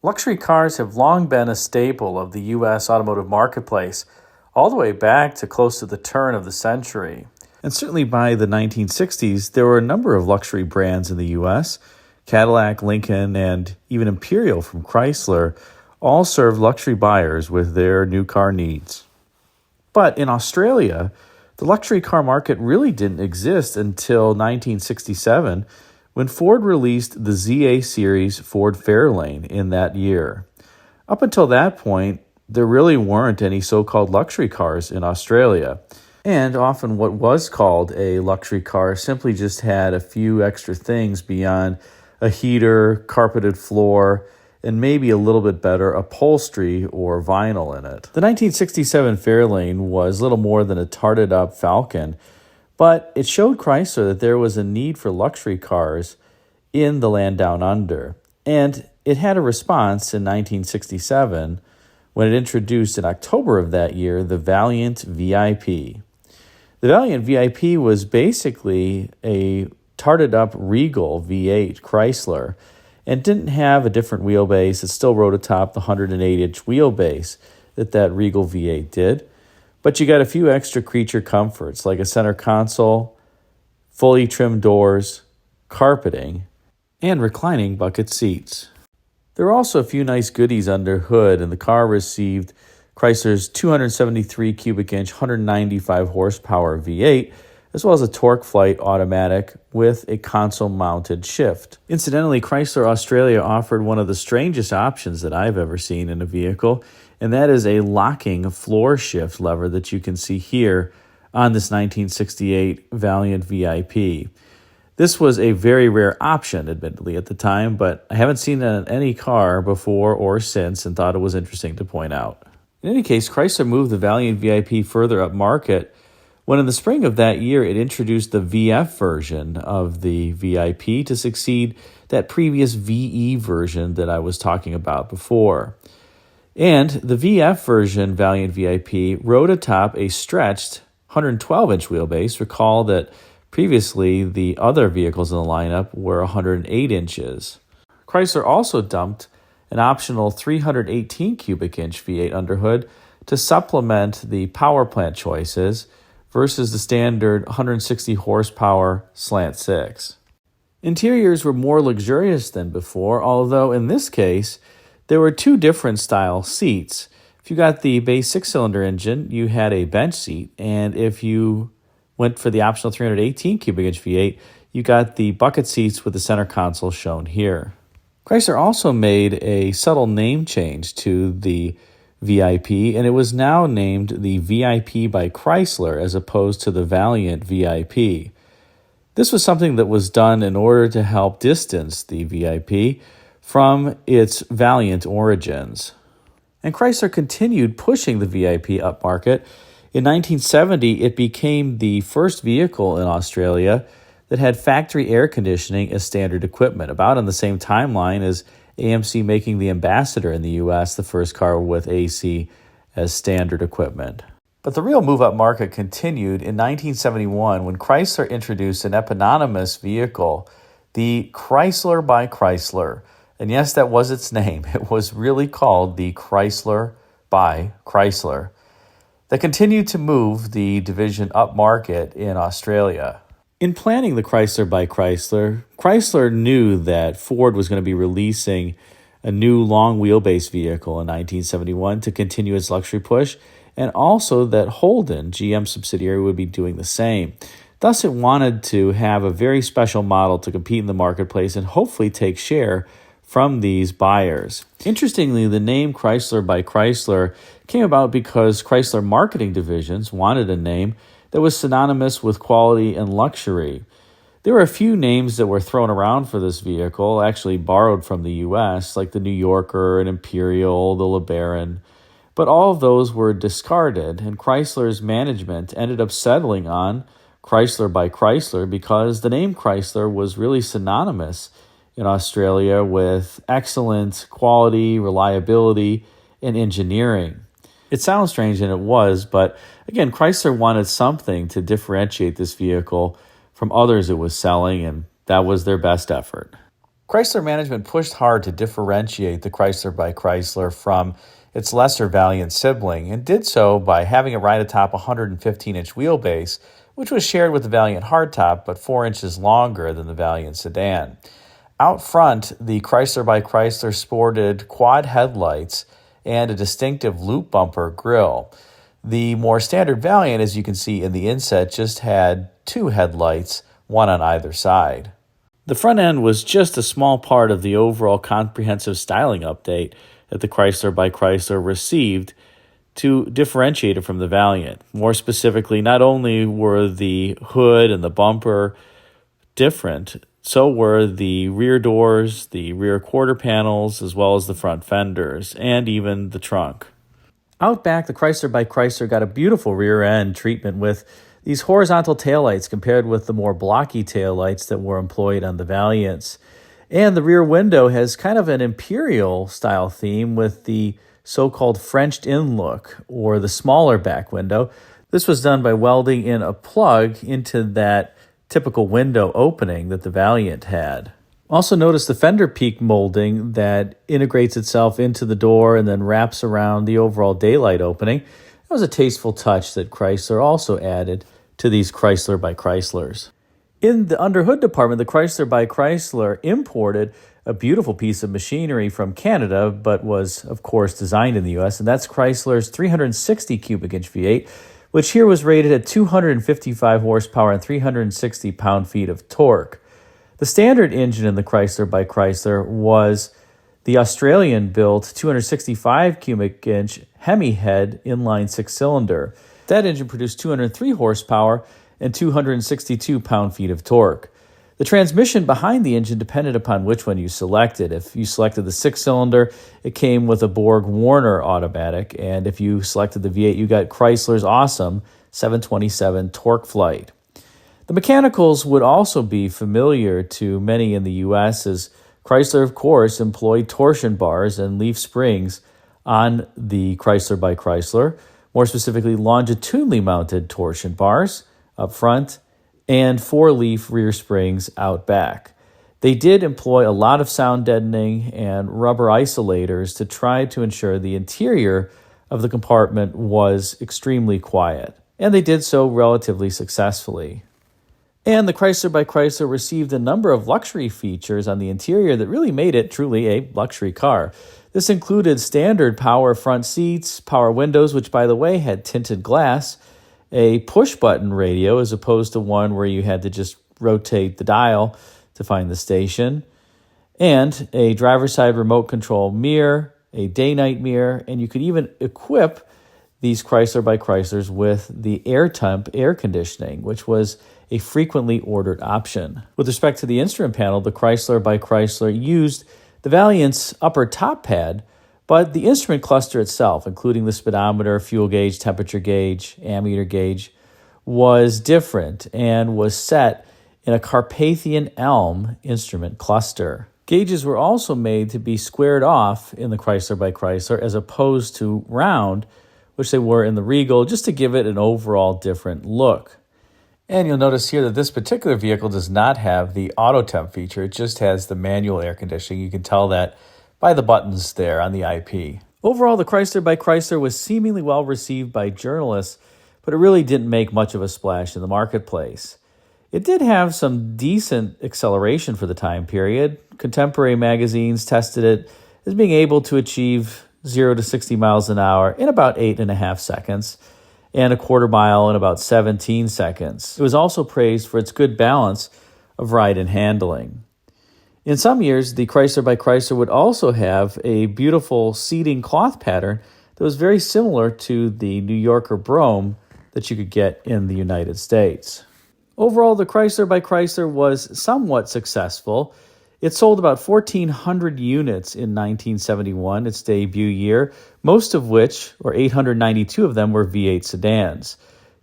Luxury cars have long been a staple of the U.S. automotive marketplace, all the way back to close to the turn of the century. And certainly by the 1960s, there were a number of luxury brands in the U.S. Cadillac, Lincoln, and even Imperial from Chrysler all served luxury buyers with their new car needs. But in Australia, the luxury car market really didn't exist until 1967, when Ford released the ZA Series Ford Fairlane in that year. Up until that point, there really weren't any so-called luxury cars in Australia. And often what was called a luxury car simply just had a few extra things beyond a heater, carpeted floor, and maybe a little bit better upholstery or vinyl in it. The 1967 Fairlane was little more than a tarted-up Falcon, but it showed Chrysler that there was a need for luxury cars in the land down under. And it had a response in 1967 when it introduced in October of that year the Valiant VIP. The Valiant VIP was basically a tarted-up Regal V8 Chrysler and didn't have a different wheelbase. It still rode atop the 108-inch wheelbase that Regal V8 did. But you got a few extra creature comforts like a center console, fully trimmed doors, carpeting, and reclining bucket seats. There were also a few nice goodies under hood, and the car received Chrysler's 273 cubic inch, 195 horsepower V8, as well as a TorqueFlite automatic with a console-mounted shift. Incidentally, Chrysler Australia offered one of the strangest options that I've ever seen in a vehicle, and that is a locking floor shift lever that you can see here on this 1968 Valiant VIP. This was a very rare option, admittedly, at the time, but I haven't seen it on any car before or since and thought it was interesting to point out. In any case, Chrysler moved the Valiant VIP further up market when in the spring of that year it introduced the VF version of the VIP to succeed that previous VE version that I was talking about before. And the VF version Valiant VIP rode atop a stretched 112-inch wheelbase. Recall that previously the other vehicles in the lineup were 108 inches. Chrysler also dumped an optional 318 cubic inch V8 underhood to supplement the power plant choices versus the standard 160 horsepower slant 6. Interiors were more luxurious than before, although in this case, there were two different style seats. If you got the base 6-cylinder engine, you had a bench seat, and if you went for the optional 318 cubic inch V8, you got the bucket seats with the center console shown here. Chrysler also made a subtle name change to the VIP, and it was now named the VIP by Chrysler as opposed to the Valiant VIP. This was something that was done in order to help distance the VIP from its Valiant origins. And Chrysler continued pushing the VIP upmarket. In 1970, it became the first vehicle in Australia that had factory air conditioning as standard equipment, about on the same timeline as AMC making the Ambassador in the U.S., the first car with AC as standard equipment. But the real move-up market continued in 1971 when Chrysler introduced an eponymous vehicle, the Chrysler by Chrysler. And yes, that was its name. It was really called the Chrysler by Chrysler. That continued to move the division upmarket in Australia. In planning the Chrysler by Chrysler, Chrysler knew that Ford was going to be releasing a new long wheelbase vehicle in 1971 to continue its luxury push, and also that Holden, GM subsidiary, would be doing the same. Thus, it wanted to have a very special model to compete in the marketplace and hopefully take share from these buyers. Interestingly, the name Chrysler by Chrysler came about because Chrysler marketing divisions wanted a name that was synonymous with quality and luxury. There were a few names that were thrown around for this vehicle, actually borrowed from the U.S., like the New Yorker, an Imperial, the LeBaron, but all of those were discarded, and Chrysler's management ended up settling on Chrysler by Chrysler because the name Chrysler was really synonymous in Australia with excellent quality, reliability, and engineering. It sounds strange, and it was, but again, Chrysler wanted something to differentiate this vehicle from others it was selling, and that was their best effort. Chrysler management pushed hard to differentiate the Chrysler by Chrysler from its lesser Valiant sibling, and did so by having it ride atop a 115-inch wheelbase, which was shared with the Valiant hardtop but 4 inches longer than the Valiant sedan. Out front, the Chrysler by Chrysler sported quad headlights and a distinctive loop bumper grille. The more standard Valiant, as you can see in the inset, just had 2 headlights, one on either side. The front end was just a small part of the overall comprehensive styling update that the Chrysler by Chrysler received to differentiate it from the Valiant. More specifically, not only were the hood and the bumper different, so were the rear doors, the rear quarter panels, as well as the front fenders, and even the trunk. Out back, the Chrysler by Chrysler got a beautiful rear end treatment with these horizontal taillights compared with the more blocky taillights that were employed on the Valiants. And the rear window has kind of an imperial style theme with the so-called Frenched-in look, or the smaller back window. This was done by welding in a plug into that typical window opening that the Valiant had. Also notice the fender peak molding that integrates itself into the door and then wraps around the overall daylight opening. That was a tasteful touch that Chrysler also added to these Chrysler by Chryslers. In the underhood department, the Chrysler by Chrysler imported a beautiful piece of machinery from Canada, but was, of course, designed in the U.S., and that's Chrysler's 360 cubic inch V8, which here was rated at 255 horsepower and 360 pound-feet of torque. The standard engine in the Chrysler by Chrysler was the Australian-built 265 cubic inch Hemi head inline six-cylinder. That engine produced 203 horsepower and 262 pound-feet of torque. The transmission behind the engine depended upon which one you selected. If you selected the six-cylinder, it came with a Borg-Warner automatic, and if you selected the V8, you got Chrysler's awesome 727 Torque Flight. The mechanicals would also be familiar to many in the U.S. as Chrysler, of course, employed torsion bars and leaf springs on the Chrysler by Chrysler, more specifically longitudinally mounted torsion bars up front and 4-leaf rear springs out back. They did employ a lot of sound deadening and rubber isolators to try to ensure the interior of the compartment was extremely quiet, and they did so relatively successfully. And the Chrysler by Chrysler received a number of luxury features on the interior that really made it truly a luxury car. This included standard power front seats, power windows, which by the way had tinted glass, a push-button radio as opposed to one where you had to just rotate the dial to find the station, and a driver's side remote control mirror, a day-night mirror, and you could even equip these Chrysler by Chryslers with the air temp air conditioning, which was a frequently ordered option. With respect to the instrument panel, the Chrysler by Chrysler used the Valiant's upper top pad, but the instrument cluster itself, including the speedometer, fuel gauge, temperature gauge, ammeter gauge, was different and was set in a Carpathian elm instrument cluster. Gauges were also made to be squared off in the Chrysler by Chrysler as opposed to round, which they were in the Regal, just to give it an overall different look. And you'll notice here that this particular vehicle does not have the auto temp feature. It just has the manual air conditioning. You can tell that by the buttons there on the IP. Overall, the Chrysler by Chrysler was seemingly well received by journalists, but it really didn't make much of a splash in the marketplace. It did have some decent acceleration for the time period. Contemporary magazines tested it as being able to achieve 0 to 60 miles an hour in about 8.5 seconds, and a quarter mile in about 17 seconds. It was also praised for its good balance of ride and handling. In some years, the Chrysler by Chrysler would also have a beautiful seating cloth pattern that was very similar to the New Yorker Brougham that you could get in the United States. Overall, the Chrysler by Chrysler was somewhat successful. It sold about 1,400 units in 1971, its debut year, most of which, or 892 of them, were V8 sedans.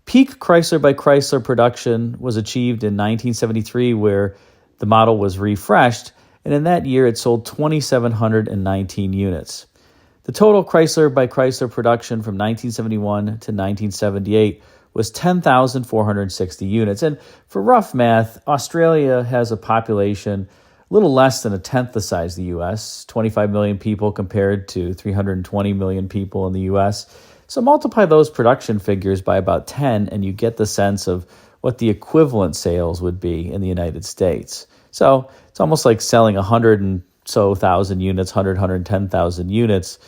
Peak Chrysler by Chrysler production was achieved in 1973, where the model was refreshed, and in that year it sold 2,719 units. The total Chrysler by Chrysler production from 1971 to 1978 was 10,460 units. And for rough math, Australia has a population a little less than a tenth the size of the U.S., 25 million people compared to 320 million people in the U.S. So multiply those production figures by about 10, and you get the sense of what the equivalent sales would be in the United States. So it's almost like selling 100 and so thousand units, 110,000 units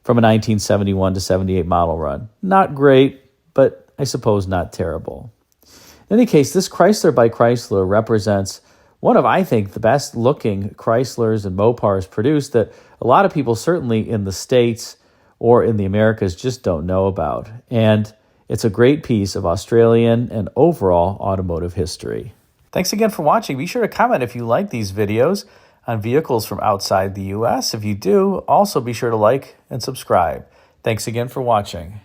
from a 1971 to 78 model run. Not great, but I suppose not terrible. In any case, this Chrysler by Chrysler represents one of, I think, the best looking Chryslers and Mopars produced that a lot of people, certainly in the States or in the Americas, just don't know about. And it's a great piece of Australian and overall automotive history. Thanks again for watching. Be sure to comment if you like these videos on vehicles from outside the U.S. If you do, also be sure to like and subscribe. Thanks again for watching.